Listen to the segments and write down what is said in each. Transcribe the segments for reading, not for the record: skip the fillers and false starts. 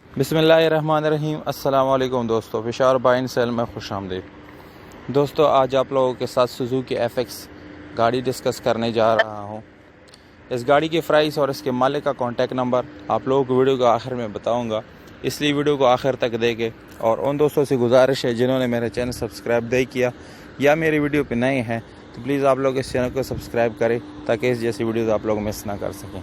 बिस्मिल्लाहिर्रहमानिर्रहीम। अस्सलाम वालेकुम दोस्तों, फिशार बाइन सेल में खुश आमदीद। दोस्तों, आज आप लोगों के साथ सुजुकी FX गाड़ी डिस्कस करने जा रहा हूँ। इस गाड़ी की प्राइस और इसके मालिक का कॉन्टैक्ट नंबर आप लोगों को वीडियो के आखिर में बताऊँगा, इसलिए वीडियो को आखिर तक देखें। और उन दोस्तों से गुजारिश है जिन्होंने मेरा चैनल सब्सक्राइब नहीं किया या मेरी वीडियो पर नए हैं तो प्लीज़ आप लोग इस चैनल को सब्सक्राइब करें ताकि इस जैसी वीडियोज़ आप लोग मिस ना कर सकें।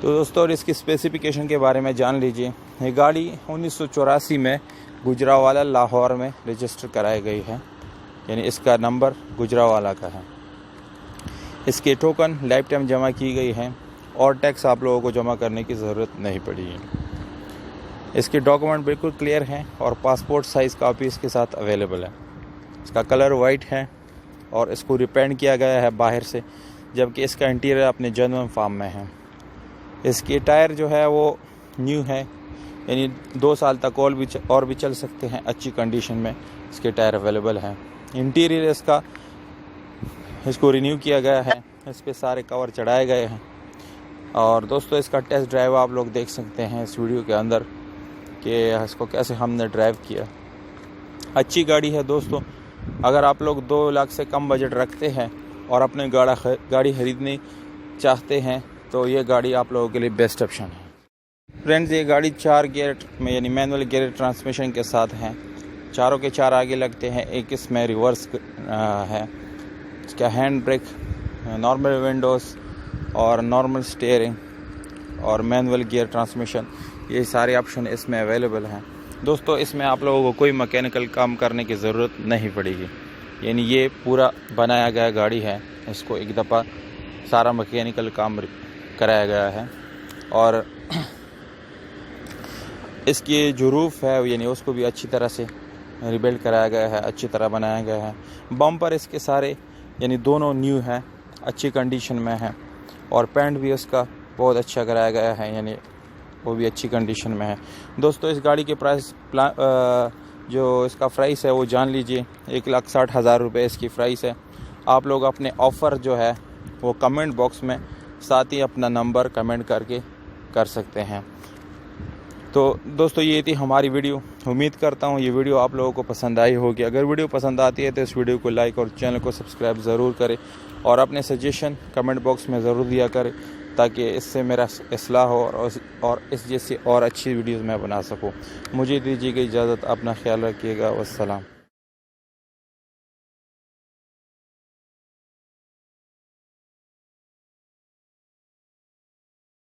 तो दोस्तों, और इसकी स्पेसिफिकेशन के बारे में जान लीजिए। ये गाड़ी 1984 में गुजरावाला लाहौर में रजिस्टर कराई गई है, यानी इसका नंबर गुजरावाला का है। इसके टोकन लाइफ टाइम जमा की गई है और टैक्स आप लोगों को जमा करने की ज़रूरत नहीं पड़ी है। इसके डॉक्यूमेंट बिल्कुल क्लियर हैं और पासपोर्ट साइज़ कापी इसके साथ अवेलेबल है। इसका कलर वाइट है और इसको रिपेंट किया गया है बाहर से, जबकि इसका इंटीरियर अपने जेन्युइन फॉर्म में है। इसके टायर जो है वो न्यू है, यानी 2 साल तक और भी चल सकते हैं। अच्छी कंडीशन में इसके टायर अवेलेबल हैं। इंटीरियर इसको रिन्यू किया गया है, इस पे सारे कवर चढ़ाए गए हैं। और दोस्तों, इसका टेस्ट ड्राइव आप लोग देख सकते हैं इस वीडियो के अंदर कि इसको कैसे हमने ड्राइव किया। अच्छी गाड़ी है दोस्तों। अगर आप लोग 2 लाख से कम बजट रखते हैं और अपने गाड़ी खरीदनी चाहते हैं तो ये गाड़ी आप लोगों के लिए बेस्ट ऑप्शन है। फ्रेंड्स, ये गाड़ी 4 गियर में यानी मैनुअल गियर ट्रांसमिशन के साथ है। चारों के 4 आगे लगते हैं, एक इसमें रिवर्स है। इसका हैंड ब्रेक, नॉर्मल विंडोज़ और नॉर्मल स्टीयरिंग और मैनुअल गियर ट्रांसमिशन, ये सारे ऑप्शन इसमें अवेलेबल हैं। दोस्तों, इसमें आप लोगों को कोई मैकेनिकल काम करने की ज़रूरत नहीं पड़ेगी, यानी ये पूरा बनाया गया गाड़ी है। इसको एक दफ़ा सारा मैकेनिकल काम कराया गया है और इसकी जो रूफ है यानी उसको भी अच्छी तरह से रिबिल्ड कराया गया है, अच्छी तरह बनाया गया है। बम्पर इसके सारे यानी दोनों न्यू हैं, अच्छी कंडीशन में है और पेंट भी उसका बहुत अच्छा कराया गया है, यानी वो भी अच्छी कंडीशन में है। दोस्तों, इस गाड़ी के जो इसका प्राइस है वो जान लीजिए। 1,60,000 रुपये इसकी प्राइस है। आप लोग अपने ऑफ़र जो है वो कमेंट बॉक्स में साथ ही अपना नंबर कमेंट करके कर सकते हैं। तो दोस्तों, ये थी हमारी वीडियो। उम्मीद करता हूँ ये वीडियो आप लोगों को पसंद आई होगी। अगर वीडियो पसंद आती है तो इस वीडियो को लाइक और चैनल को सब्सक्राइब ज़रूर करें और अपने सजेशन कमेंट बॉक्स में ज़रूर दिया करें ताकि इससे मेरा इस्लाह हो और इस जैसी और अच्छी वीडियोज़ मैं बना सकूँ। मुझे दीजिएगा इजाज़त। अपना ख्याल रखिएगा। वस्सलाम।